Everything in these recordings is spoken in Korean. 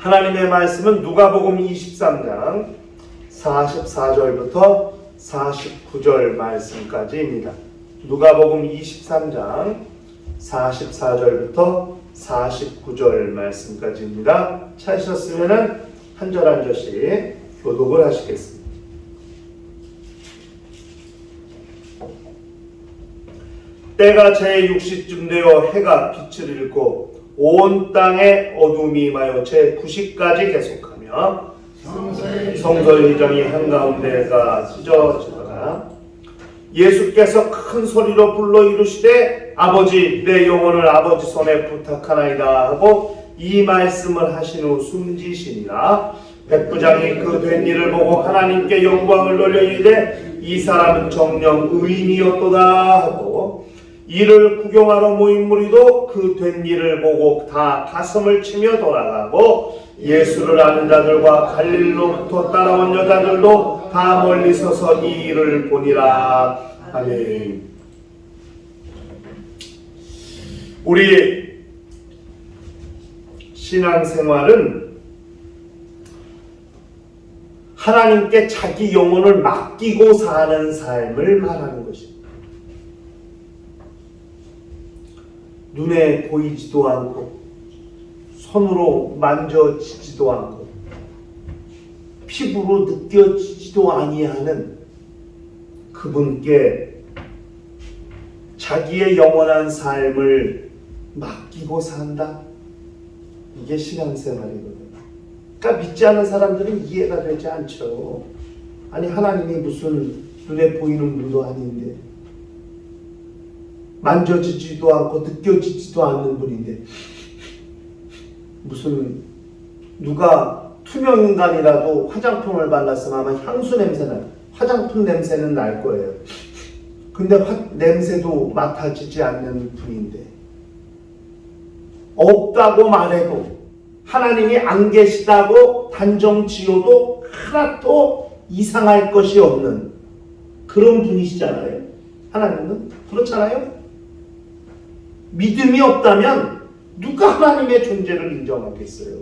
하나님의 말씀은 누가복음 23장 44절부터 49절 말씀까지입니다. 누가복음 23장 44절부터 49절 말씀까지입니다. 찾으셨으면 한 절 한 절씩 교독을 하시겠습니다. 때가 제6시쯤 되어 해가 빛을 잃고 온 땅에 어둠이 임하여 제9시까지 계속하며 성소의장이 한가운데가 찢어지더라. 예수께서 큰 소리로 불러 이르시되 아버지 내 영혼을 아버지 손에 부탁하나이다 하고 이 말씀을 하신 후 숨지시니라. 백부장이 그 된 일을 보고 하나님께 영광을 돌려 이르되 이 사람은 정녕 의인이었도다 하고 이를 구경하러 모인 무리도 그 된 일을 보고 다 가슴을 치며 돌아가고 예수를 아는 자들과 갈릴리로부터 따라온 여자들도 다 멀리 서서 이 일을 보니라. 아멘. 우리 신앙생활은 하나님께 자기 영혼을 맡기고 사는 삶을 말하는 것입니다. 눈에 보이지도 않고 손으로 만져지지도 않고 피부로 느껴지지도 아니하는 그분께 자기의 영원한 삶을 맡기고 산다. 이게 신앙생활이거든요. 그러니까 믿지 않는 사람들은 이해가 되지 않죠. 아니 하나님이 무슨 눈에 보이는 분도 아닌데 만져지지도 않고 느껴지지도 않는 분인데 무슨 누가 투명 인간이라도 화장품을 발랐으면 아마 향수 냄새는 화장품 냄새는 날 거예요. 근데 냄새도 맡아지지 않는 분인데 없다고 말해도 하나님이 안 계시다고 단정 지어도 하나도 이상할 것이 없는 그런 분이시잖아요. 하나님은 그렇잖아요. 믿음이 없다면 누가 하나님의 존재를 인정하겠어요?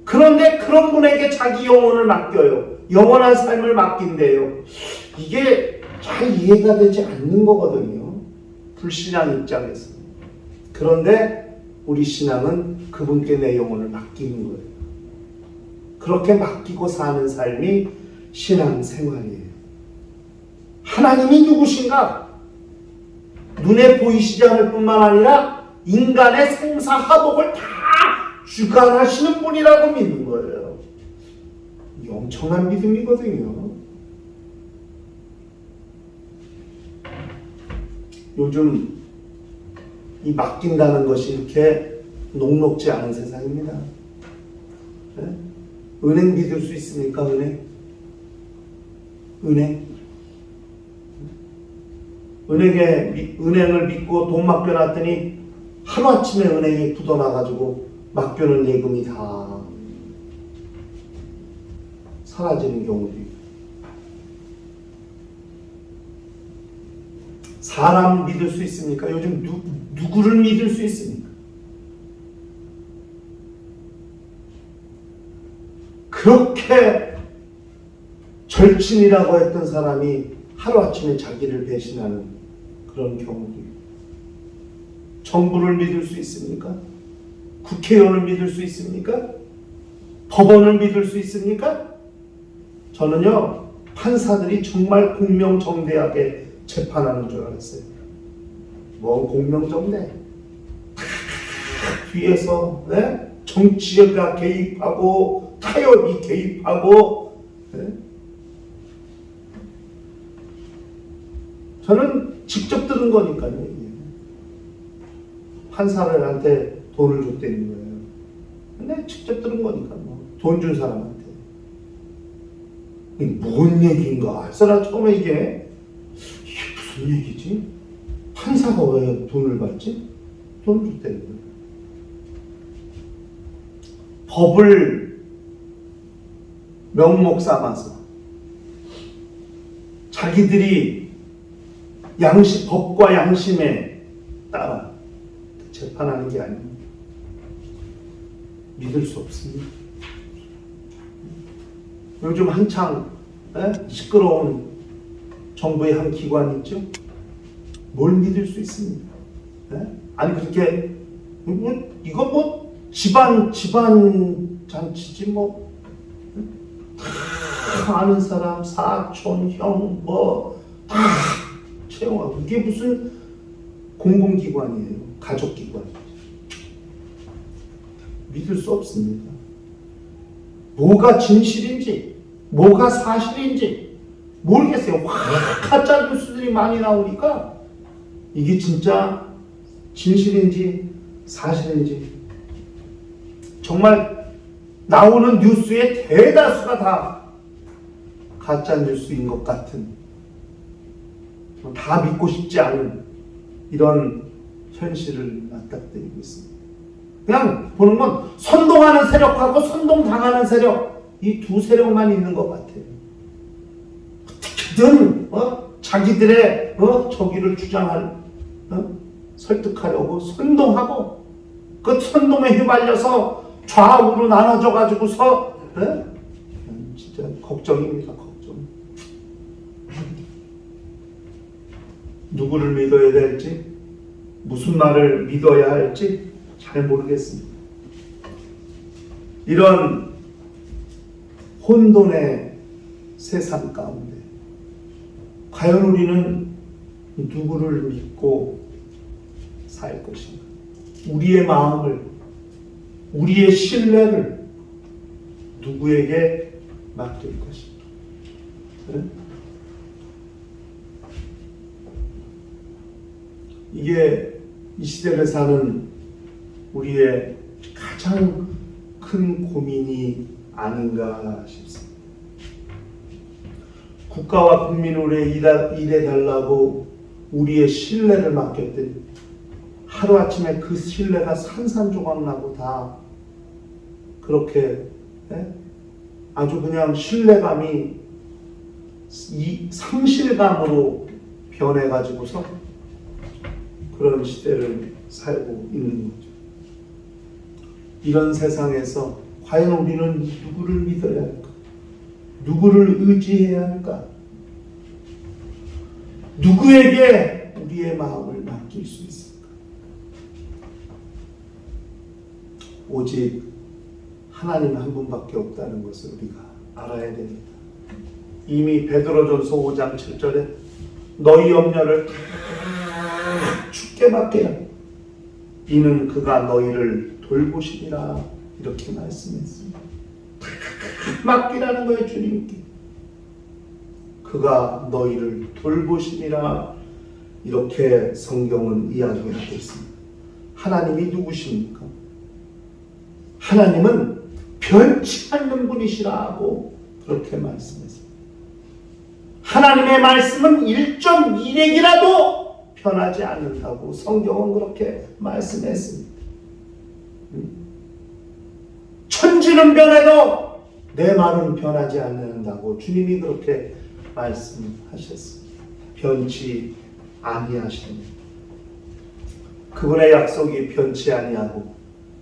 그런데 그런 분에게 자기 영혼을 맡겨요. 영원한 삶을 맡긴대요. 이게 잘 이해가 되지 않는 거거든요. 불신앙 입장에서. 그런데 우리 신앙은 그분께 내 영혼을 맡기는 거예요. 그렇게 맡기고 사는 삶이 신앙생활이에요. 하나님이 누구신가? 눈에 보이시지 않을 뿐만 아니라 인간의 생사하복을 다 주관하시는 분이라고 믿는 거예요. 이 엄청난 믿음이거든요. 요즘 이 맡긴다는 것이 이렇게 녹록지 않은 세상입니다. 네? 은행 믿을 수 있습니까? 은행? 은행을 믿고 돈 맡겨놨더니 하루아침에 은행이 굳어나가지고 맡겨놓은 예금이 다 사라지는 경우도 있고. 사람 믿을 수 있습니까? 요즘 누구를 믿을 수 있습니까? 그렇게 절친이라고 했던 사람이 하루아침에 자기를 배신하는 그런 경우도 있고. 정부를 믿을 수 있습니까? 국회의원을 믿을 수 있습니까? 법원을 믿을 수 있습니까? 저는요, 판사들이 정말 공명정대하게 재판하는 줄 알았어요. 뭐 공명정대? 뒤에서 네? 정치가 개입하고 타협이 개입하고 네? 저는 직접 들은 거니까요. 판사들한테 돈을 줬다는 거예요. 근데 직접 들은 거니까 돈 준 사람한테. 이게 뭔 얘기인가? 알았어, 처음에 이게 무슨 얘기지? 판사가 왜 돈을 받지? 돈을 줬다는 거예요. 법을 명목 삼아서 자기들이 법과 양심에 따라 재판하는 게 아닙니다. 믿을 수 없습니다. 요즘 한창 시끄러운 정부의 한 기관이 있죠. 뭘 믿을 수 있습니까? 아니 그렇게 이건 뭐 집안 잔치지 뭐 다 아는 사람 사촌 형 뭐 다 채용하고 이게 무슨 공공기관이에요. 가족기관이에요. 믿을 수 없습니다. 뭐가 진실인지 뭐가 사실인지 모르겠어요. 가짜 뉴스들이 많이 나오니까 이게 진짜 진실인지 사실인지 정말 나오는 뉴스의 대다수가 다 가짜 뉴스인 것 같은 다 믿고 싶지 않은 이런 현실을 맞닥뜨리고 있습니다. 그냥 보는 건 선동하는 세력하고 선동당하는 세력 이 두 세력만 있는 것 같아요. 어떻게든 자기들의 저기를 주장할 설득하려고 선동하고 그 선동에 휘말려서 좌우로 나눠져 가지고서 진짜 걱정입니다. 걱정. 누구를 믿어야 될지 무슨 말을 믿어야 할지 잘 모르겠습니다. 이런 혼돈의 세상 가운데 과연 우리는 누구를 믿고 살 것인가? 우리의 마음을, 우리의 신뢰를 누구에게 맡길 것인가? 이게 이 시대를 사는 우리의 가장 큰 고민이 아닌가 싶습니다. 국가와 국민을 일해달라고 우리의 신뢰를 맡겼더니 하루아침에 그 신뢰가 산산조각나고 다 그렇게 아주 그냥 신뢰감이 이 상실감으로 변해가지고서 그런 시대를 살고 있는 거죠. 이런 세상에서 과연 우리는 누구를 믿어야 할까? 누구를 의지해야 할까? 누구에게 우리의 마음을 맡길 수 있을까? 오직 하나님 한 분밖에 없다는 것을 우리가 알아야 됩니다. 이미 베드로전서 5장 7절에 너희 염려를 다 주께 맡기라. 이는 그가 너희를 돌보시리라. 이렇게 말씀했습니다. 맡기라는 거예요, 주님께. 그가 너희를 돌보시리라. 이렇게 성경은 이야기하고 있습니다. 하나님이 누구십니까? 하나님은 변치 않는 분이시라고 그렇게 말씀했습니다. 하나님의 말씀은 1.1핵이라도 변하지 않는다고 성경은 그렇게 말씀했습니다. 천지는 변해도 내 말은 변하지 않는다고 주님이 그렇게 말씀하셨습니다. 변치 아니하시는 그분의 약속이 변치 아니하고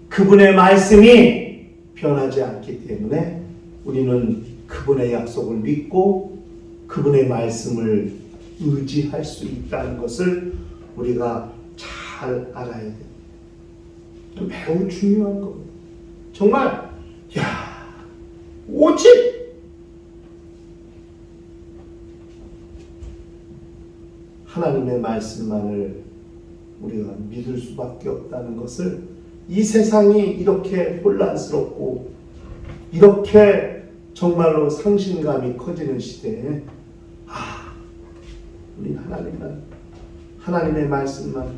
그분의 말씀이 변하지 않기 때문에 우리는 그분의 약속을 믿고 그분의 말씀을 의지할 수 있다는 것을 우리가 잘 알아야 돼요. 매우 중요한 겁니다. 정말 오직 하나님의 말씀만을 우리가 믿을 수밖에 없다는 것을 이 세상이 이렇게 혼란스럽고 이렇게 정말로 상실감이 커지는 시대에 우리 하나님의 말씀만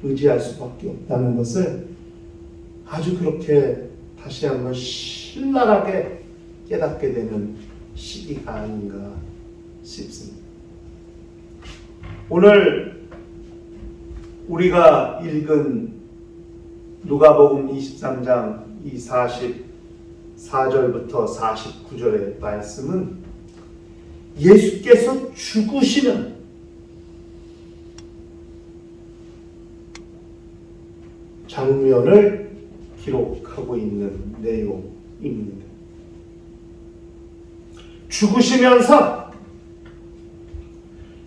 의지할 수밖에 없다는 것을 아주 그렇게 다시 한번 신랄하게 깨닫게 되는 시기가 아닌가 싶습니다. 오늘 우리가 읽은 누가복음 23장 이 44절부터 49절의 말씀은 예수께서 죽으시는 장면을 기록하고 있는 내용입니다. 죽으시면서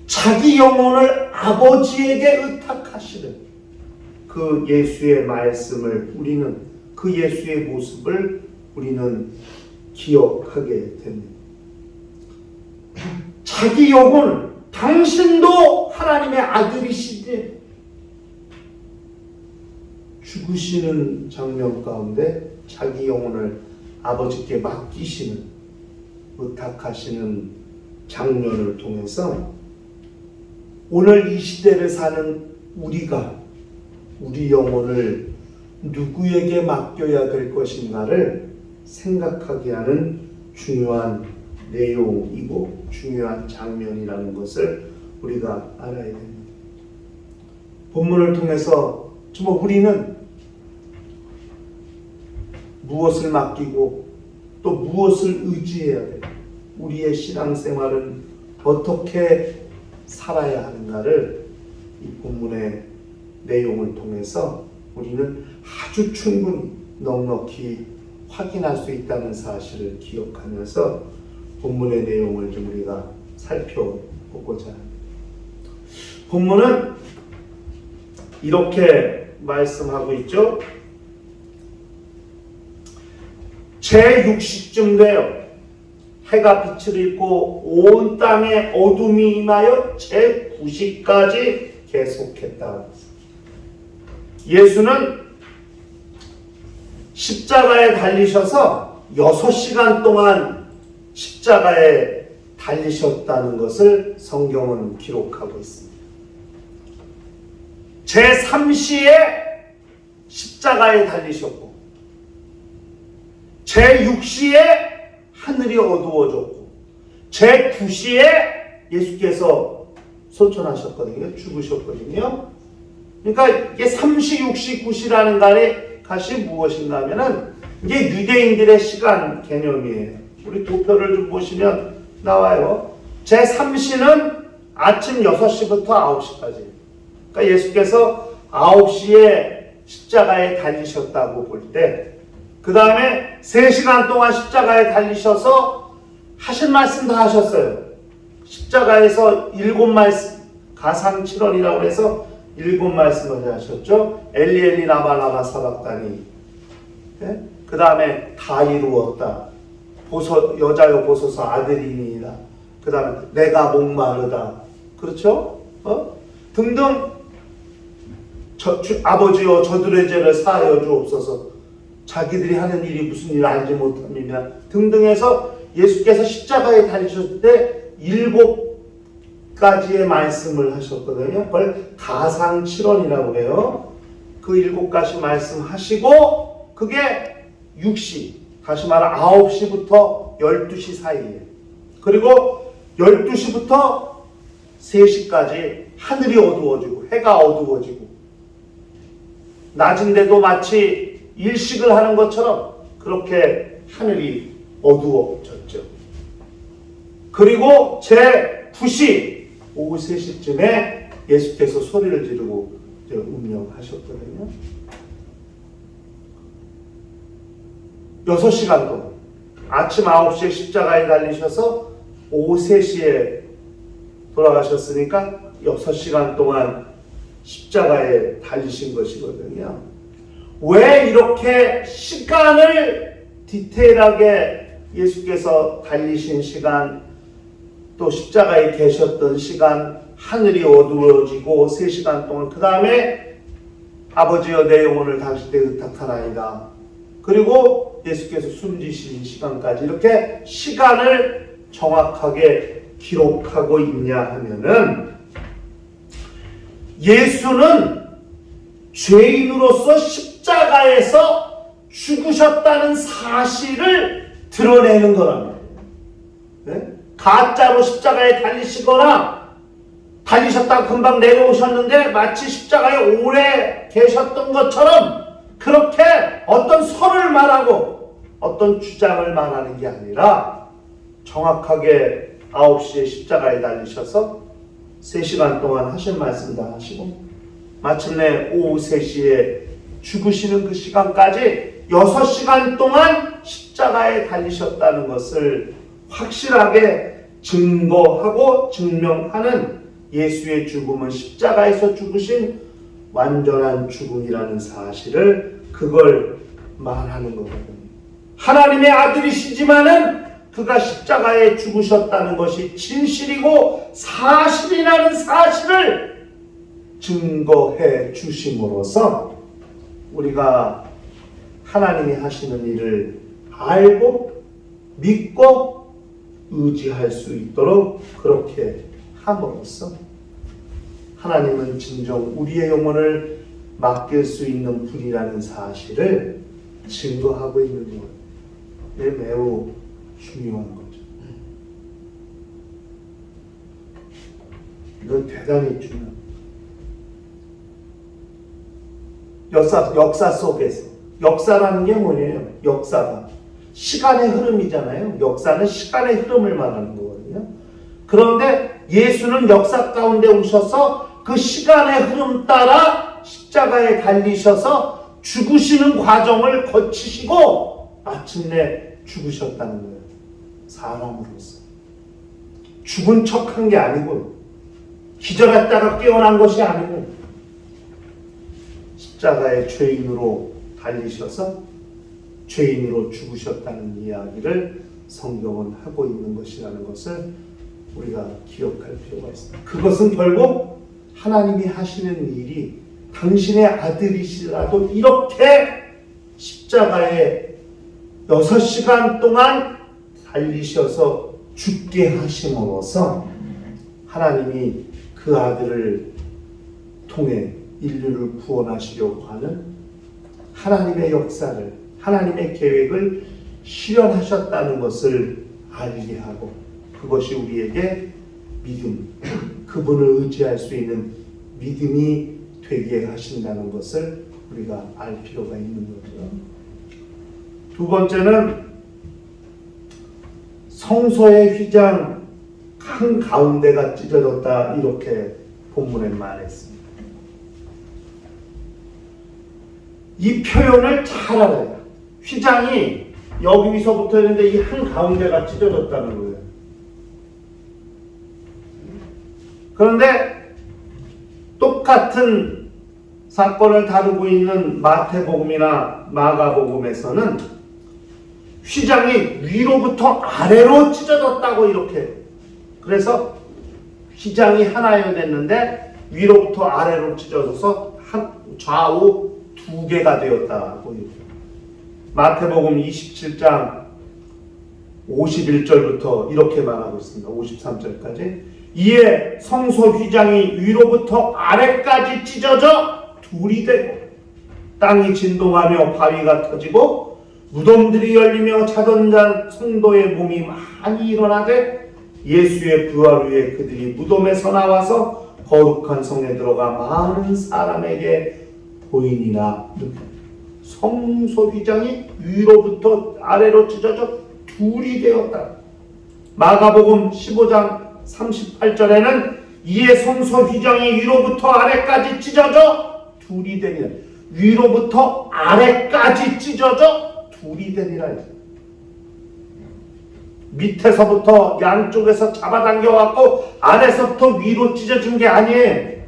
자기 영혼을 아버지에게 의탁하시는 그 예수의 말씀을 우리는, 그 예수의 모습을 우리는 기억하게 됩니다. 자기 영혼, 당신도 하나님의 아들이시지, 죽으시는 장면 가운데 자기 영혼을 아버지께 맡기시는, 의탁하시는 장면을 통해서 오늘 이 시대를 사는 우리가 우리 영혼을 누구에게 맡겨야 될 것인가를 생각하게 하는 중요한 내용이고 중요한 장면이라는 것을 우리가 알아야 됩니다. 본문을 통해서 정말 우리는 무엇을 맡기고 또 무엇을 의지해야 될까? 우리의 신앙생활은 어떻게 살아야 하는가를 이 본문의 내용을 통해서 우리는 아주 충분히 넉넉히 확인할 수 있다는 사실을 기억하면서 본문의 내용을 좀 우리가 살펴보고자 합니다. 본문은 이렇게 말씀하고 있죠. 제60쯤 되어 해가 빛을 잃고 온 땅에 어둠이 임하여 제90까지 계속했다. 예수는 십자가에 달리셔서 6시간 동안 십자가에 달리셨다는 것을 성경은 기록하고 있습니다. 제3시에 십자가에 달리셨고 제6시에 하늘이 어두워졌고 제9시에 예수께서 소천하셨거든요. 죽으셨거든요. 그러니까 이게 3시, 6시, 9시라는 것이 무엇인가 하면은 이게 유대인들의 시간 개념이에요. 우리 도표를 좀 보시면 나와요. 제3시는 아침 6시부터 9시까지. 그러니까 예수께서 9시에 십자가에 달리셨다고 볼 때, 그 다음에 3시간 동안 십자가에 달리셔서 하신 말씀 다 하셨어요. 십자가에서 7말씀, 가상칠언이라고 해서 7말씀을 하셨죠. 엘리 엘리 라마 라마 사박다니. 네? 그 다음에 다 이루었다. 여자여 보소서 아들이니이다. 그 다음에 내가 목마르다. 그렇죠? 등등. 아버지여 저들의 죄를 사하여 주옵소서. 자기들이 하는 일이 무슨 일 알지 못합니다. 등등해서 예수께서 십자가에 달리셨을 때 7가지의 말씀을 하셨거든요. 그걸 가상칠언이라고 해요. 그 7가지 말씀하시고 그게 6시, 다시 말해 9시부터 12시 사이에, 그리고 12시부터 3시까지 하늘이 어두워지고 해가 어두워지고 낮인데도 마치 일식을 하는 것처럼 그렇게 하늘이 어두워졌죠. 그리고 제9시 오후 3시쯤에 예수께서 소리를 지르고 운명하셨거든요. 6시간 동안 아침 9시에 십자가에 달리셔서 오후 3시에 돌아가셨으니까 6시간 동안 십자가에 달리신 것이거든요. 왜 이렇게 시간을 디테일하게 예수께서 달리신 시간, 또 십자가에 계셨던 시간, 하늘이 어두워지고 3시간 동안, 그 다음에 아버지여 내 영혼을 당신께 의탁하나이다, 그리고 예수께서 숨지신 시간까지 이렇게 시간을 정확하게 기록하고 있냐 하면은, 예수는 죄인으로서 십자가에서 죽으셨다는 사실을 드러내는 거랍니다. 네? 가짜로 십자가에 달리시거나 달리셨다가 금방 내려오셨는데 마치 십자가에 오래 계셨던 것처럼 그렇게 어떤 설을 말하고 어떤 주장을 말하는 게 아니라 정확하게 9시에 십자가에 달리셔서 3시간 동안 하신 말씀 다 하시고 마침내 오후 3시에 죽으시는 그 시간까지 6시간 동안 십자가에 달리셨다는 것을 확실하게 증거하고 증명하는 예수의 죽음은 십자가에서 죽으신 완전한 죽음이라는 사실을 그걸 말하는 거거든요. 하나님의 아들이시지만은 그가 십자가에 죽으셨다는 것이 진실이고 사실이라는 사실을 증거해 주심으로써 우리가 하나님이 하시는 일을 알고 믿고 의지할 수 있도록 그렇게 함으로써 하나님은 진정 우리의 영혼을 맡길 수 있는 분이라는 사실을 증거하고 있는 거예요. 이게 매우 중요한 거죠. 이건 대단히 중요합니다. 역사 속에서 역사라는 게 뭐예요? 역사가 시간의 흐름이잖아요. 역사는 시간의 흐름을 말하는 거거든요. 그런데 예수는 역사 가운데 오셔서 그 시간의 흐름 따라 십자가에 달리셔서 죽으시는 과정을 거치시고 마침내 죽으셨다는 거예요. 사람으로서. 죽은 척한 게 아니고 기절했다가 깨어난 것이 아니고 십자가의 죄인으로 달리셔서 죄인으로 죽으셨다는 이야기를 성경은 하고 있는 것이라는 것을 우리가 기억할 필요가 있습니다. 그것은 결국 하나님이 하시는 일이 당신의 아들이시라도 이렇게 십자가에 6시간 동안 달리셔서 죽게 하심으로써 하나님이 그 아들을 통해 인류를 구원하시려고 하는 하나님의 역사를, 하나님의 계획을 실현하셨다는 것을 알게 하고 그것이 우리에게 믿음, 그분을 의지할 수 있는 믿음이 되게 하신다는 것을 우리가 알 필요가 있는 거죠. 두 번째는 성소의 휘장 한가운데가 찢어졌다 이렇게 본문에 말했습니다. 이 표현을 잘 알아요. 휘장이 여기서부터 했는데 이 한가운데가 찢어졌다는 거예요. 그런데 똑같은 사건을 다루고 있는 마태복음이나 마가복음에서는 휘장이 위로부터 아래로 찢어졌다고 이렇게, 그래서 휘장이 하나여 됐는데 위로부터 아래로 찢어져서 좌우 2개가 되었다고. 마태복음 27장 51절부터 이렇게 말하고 있습니다. 53절까지. 이에 성소 휘장이 위로부터 아래까지 찢어져 둘이 되고 땅이 진동하며 바위가 터지고 무덤들이 열리며 자던 성도의 몸이 많이 일어나되 예수의 부활 후에 그들이 무덤에서 나와서 거룩한 성에 들어가 많은 사람에게 보이니라. 성소 휘장이 위로부터 아래로 찢어져 둘이 되었다. 마가복음 15장 38절에는 이에 성소 휘장이 위로부터 아래까지 찢어져 둘이 되니라. 위로부터 아래까지 찢어져 둘이 되니라. 밑에서부터 양쪽에서 잡아당겨왔고 아래서부터 위로 찢어진 게 아니에요.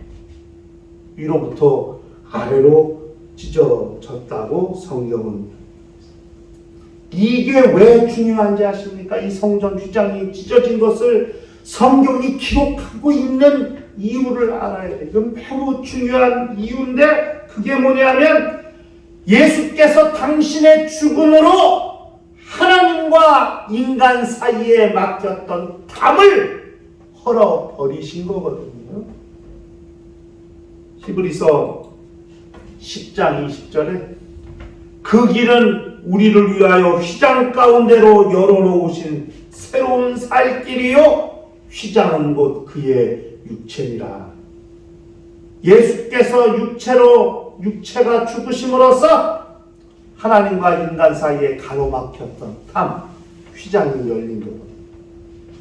위로부터 아래로 찢어졌다고 성경은. 이게 왜 중요한지 아십니까? 이 성전 휘장이 찢어진 것을 성경이 기록하고 있는 이유를 알아야 돼요. 이건 매우 중요한 이유인데 그게 뭐냐면 예수께서 당신의 죽음으로 하나님과 인간 사이에 막혔던 담을 헐어버리신 거거든요. 히브리서 10장 20절에 그 길은 우리를 위하여 휘장 가운데로 열어놓으신 새로운 살 길이요 휘장은 곧 그의 육체니라. 예수께서 육체가 죽으심으로써 하나님과 인간 사이에 가로막혔던 담, 휘장이 열린 거거든요.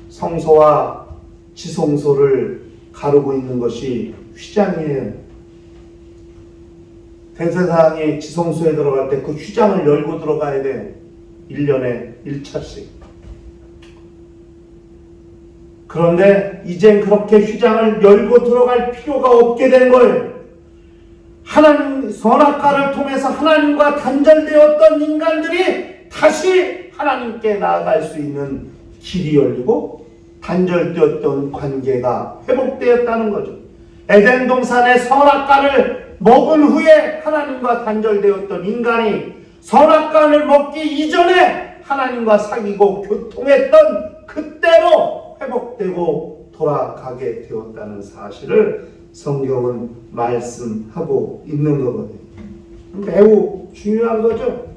성소와 지성소를 가르고 있는 것이 휘장이에요. 대제사장이 지성소에 들어갈 때 그 휘장을 열고 들어가야 돼요. 1년에 1차씩. 그런데 이젠 그렇게 휘장을 열고 들어갈 필요가 없게 된 거예요. 하나님 선악과를 통해서 하나님과 단절되었던 인간들이 다시 하나님께 나아갈 수 있는 길이 열리고 단절되었던 관계가 회복되었다는 거죠. 에덴 동산의 선악과를 먹은 후에 하나님과 단절되었던 인간이 선악과를 먹기 이전에 하나님과 사귀고 교통했던 그때로 회복되고 돌아가게 되었다는 사실을 성경은 말씀하고 있는 거거든요. 매우 중요한 거죠.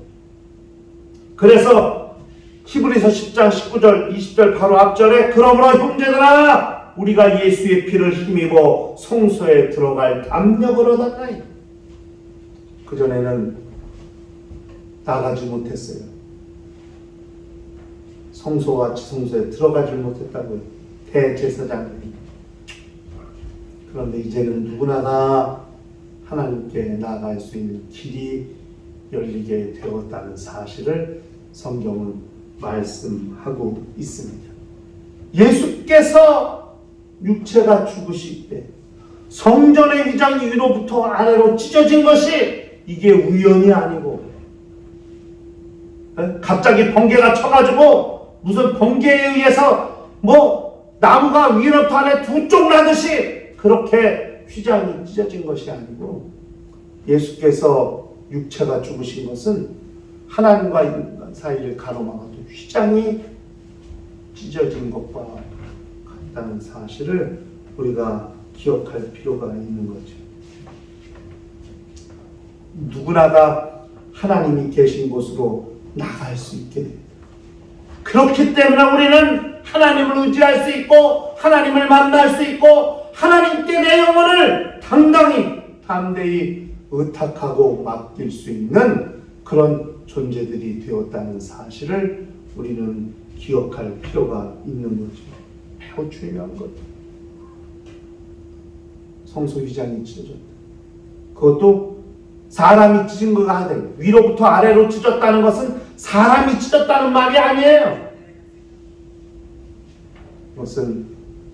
그래서 히브리서 10장 19절 20절 바로 앞절에 그러므로 형제들아 우리가 예수의 피를 힘입어 성소에 들어갈 담력을 얻었나니. 그전에는 나가지 못했어요. 성소와 지성소에 들어가지 못했다고요. 대제사장들이. 그런데 이제는 누구나 다 하나님께 나아갈 수 있는 길이 열리게 되었다는 사실을 성경은 말씀하고 있습니다. 예수께서 육체가 죽으실 때 성전의 휘장이 위로부터 아래로 찢어진 것이 이게 우연이 아니고 갑자기 번개가 쳐가지고 무슨 번개에 의해서 나무가 위로부터 아래 두 쪽 나듯이 그렇게 휘장이 찢어진 것이 아니고 예수께서 육체가 죽으신 것은 하나님과 인간 사이를 가로막아도 휘장이 찢어진 것과 같다는 사실을 우리가 기억할 필요가 있는 거죠. 누구나 다 하나님이 계신 곳으로 나갈 수 있게 됩니다. 그렇기 때문에 우리는 하나님을 의지할 수 있고 하나님을 만날 수 있고 하나님께 내 영혼을 당당히 담대히 의탁하고 맡길 수 있는 그런 존재들이 되었다는 사실을 우리는 기억할 필요가 있는 거죠. 매우 중요한 거죠. 성소 휘장이 찢어졌다. 그것도 사람이 찢은 거가 아니에요. 위로부터 아래로 찢었다는 것은 사람이 찢었다는 말이 아니에요. 그것은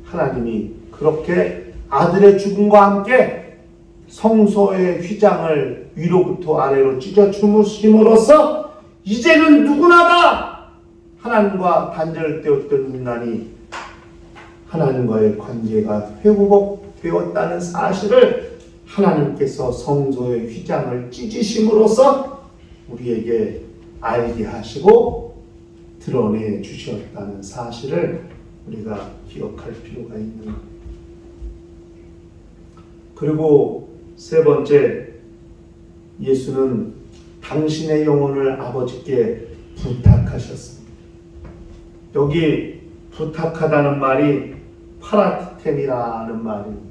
하나님이 그렇게 아들의 죽음과 함께 성소의 휘장을 위로부터 아래로 찢어 주심으로써 이제는 누구나 다 하나님과 단절되었던 인간이 하나님과의 관계가 회복되었다는 사실을 하나님께서 성소의 휘장을 찢으심으로써 우리에게 알게 하시고 드러내 주셨다는 사실을 우리가 기억할 필요가 있는 거예요. 그리고 세 번째, 예수는 당신의 영혼을 아버지께 부탁하셨습니다. 여기 부탁하다는 말이 파라티템이라는 말입니다.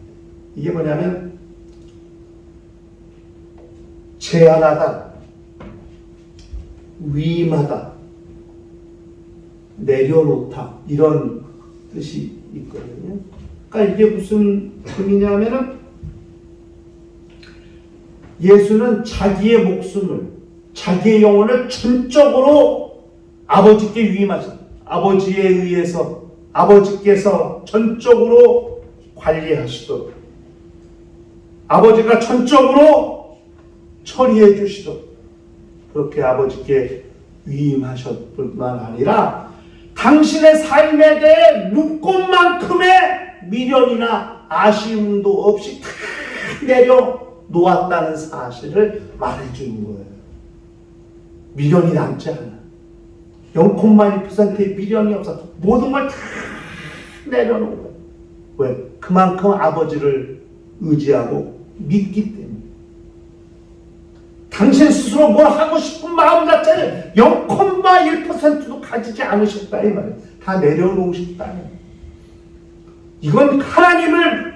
이게 뭐냐면 제한하다, 위임하다, 내려놓다 이런 뜻이 있거든요. 그러니까 이게 무슨 의미냐면은 예수는 자기의 목숨을, 자기의 영혼을 전적으로 아버지께 위임하셨다. 아버지에 의해서 아버지께서 전적으로 관리하시도록, 아버지가 전적으로 처리해 주시도록 그렇게 아버지께 위임하셨을 뿐만 아니라 당신의 삶에 대해 눈꽃만큼의 미련이나 아쉬움도 없이 다 내려놓았다는 사실을 말해주는 거예요. 미련이 남지 않아. 0.1%의 미련이 없어. 모든 걸 다 내려놓은 거예요. 왜? 그만큼 아버지를 의지하고 믿기 때문에. 당신 스스로 뭘 하고 싶은 마음 자체를 0.1%도 가지지 않으셨다 이 말이에요. 다 내려놓으셨다. 이건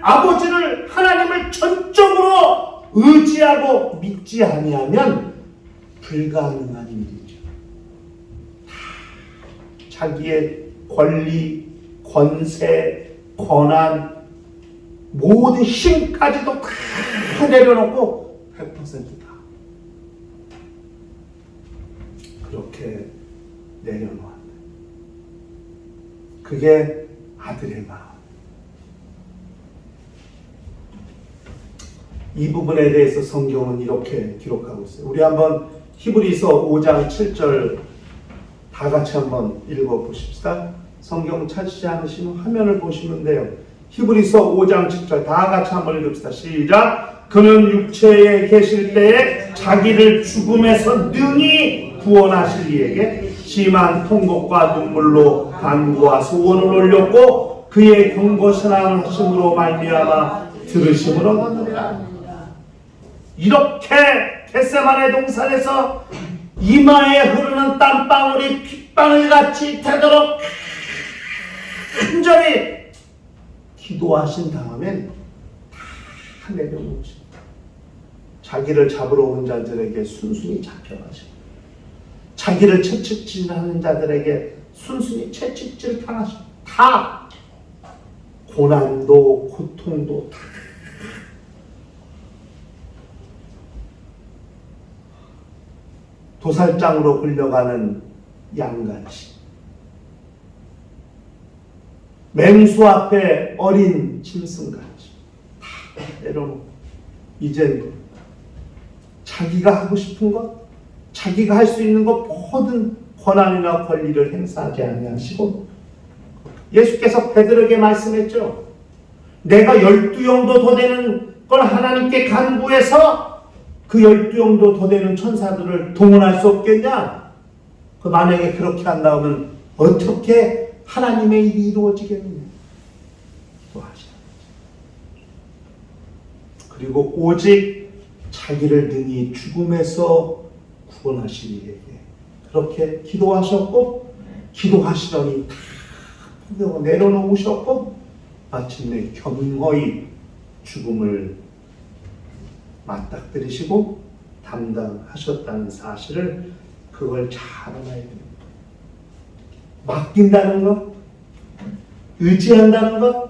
아버지를 하나님을 전적으로 의지하고 믿지 아니하면 불가능한 일이죠. 자기의 권리, 권세, 권한, 모든 힘까지도 다 내려놓고 100% 다 그렇게 내려놓았다. 그게 아들의 마음. 이 부분에 대해서 성경은 이렇게 기록하고 있어요. 우리 한번 히브리서 5장 7절 다 같이 한번 읽어보십시다. 성경 찾지 않으시면 화면을 보시면 돼요. 히브리서 5장 7절 다 같이 한번 읽읍시다. 시작. 그는 육체에 계실 때에 자기를 죽음에서 능히 구원하실 이에게 심한 통곡과 눈물로 간구와 소원을 올렸고 그의 경고선한 하심으로 말미암아 들으심을 얻었느니라. 이렇게 겟세마네 동산에서 이마에 흐르는 땀방울이 핏방울 같이 되도록 간절히 기도하신 다음엔 다 내려놓으십니다. 자기를 잡으러 온 자들에게 순순히 잡혀가시고 자기를 채찍질하는 자들에게 순순히 채찍질 당하시고 다 고난도 고통도 다 도살장으로 끌려가는 양같이 맹수 앞에 어린 짐승같이 다 내려놓고 이젠 자기가 하고 싶은 것, 자기가 할 수 있는 것 모든 권한이나 권리를 행사하지 아니하시고 예수께서 베드로에게 말씀했죠. 내가 12영도 더 되는 걸 하나님께 간구해서 그 12영도 더 되는 천사들을 동원할 수 없겠냐? 그 만약에 그렇게 한다면 어떻게 하나님의 일이 이루어지겠느냐? 또 하시는 거죠. 그리고 오직 자기를 능히 죽음에서 구원하시리에게 그렇게 기도하셨고 기도하시더니 다 내려놓으셨고 마침내 겸허히 죽음을 맞닥뜨리시고 담당하셨다는 사실을 그걸 잘 알아야 됩니다. 맡긴다는 것, 의지한다는 것,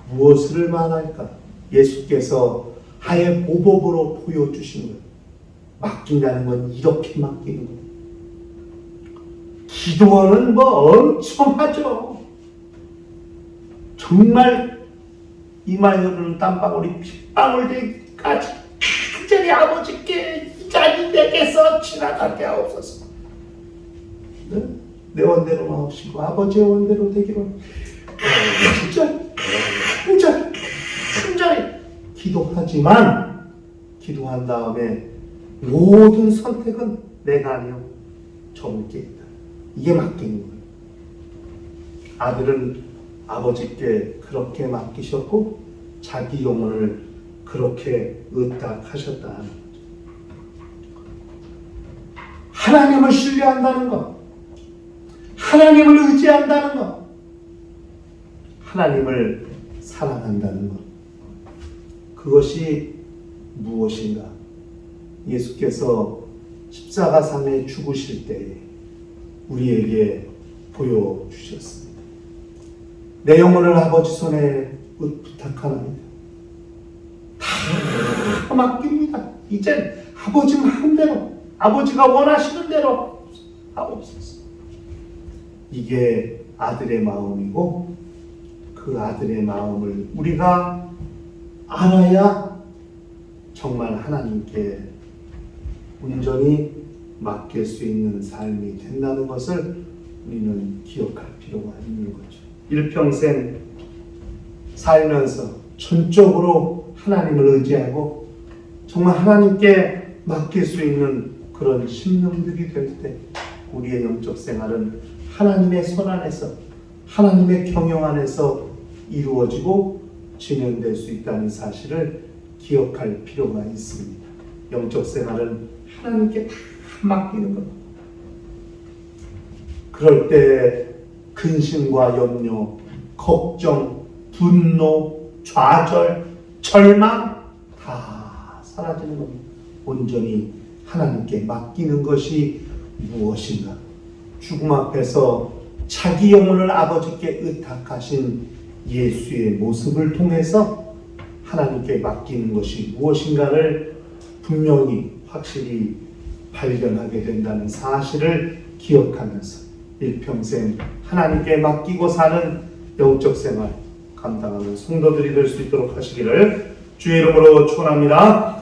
무엇을 말할까? 예수께서 하의 모범으로 보여주신 것. 맡긴다는 건 이렇게 맡기는 것. 기도는 뭐 엄청 하죠. 정말 이마에 흐르는 땀방울이 핏방울 되기까지 간절히 아버지께 이 자리 내게서 지나가게 하옵소서. 네? 내 원대로 나오시고 아버지의 원대로 되기로 간절히 기도하지만 기도한 다음에 모든 선택은 내가 아니요 저분께 있다. 이게 맡기는 거예요. 아들은 아버지께 그렇게 맡기셨고 자기 영혼을 그렇게 의탁하셨다는 거죠. 하나님을 신뢰한다는 것, 하나님을 의지한다는 것, 하나님을 사랑한다는 것, 그것이 무엇인가? 예수께서 십자가상에 죽으실 때에 우리에게 보여주셨습니다. 내 영혼을 아버지 손에 부탁합니다. 다 맡깁니다. 이젠 아버지 마음대로, 아버지가 원하시는 대로 하옵소서. 이게 아들의 마음이고 그 아들의 마음을 우리가 알아야 정말 하나님께 온전히 맡길 수 있는 삶이 된다는 것을 우리는 기억할 필요가 있는 거죠. 일평생 살면서 전적으로 하나님을 의지하고 정말 하나님께 맡길 수 있는 그런 심령들이 될 때 우리의 영적 생활은 하나님의 손 안에서 하나님의 경영 안에서 이루어지고 진행될 수 있다는 사실을 기억할 필요가 있습니다. 영적 생활은 하나님께 다 맡기는 겁니다. 그럴 때 근심과 염려, 걱정, 분노, 좌절, 절망 다 사라지는 겁니다. 온전히 하나님께 맡기는 것이 무엇인가? 죽음 앞에서 자기 영혼을 아버지께 의탁하신 예수의 모습을 통해서 하나님께 맡기는 것이 무엇인가를 분명히 확실히 발견하게 된다는 사실을 기억하면서 일평생 하나님께 맡기고 사는 영적 생활 감당하는 성도들이 될 수 있도록 하시기를 주의 이름으로 축원합니다.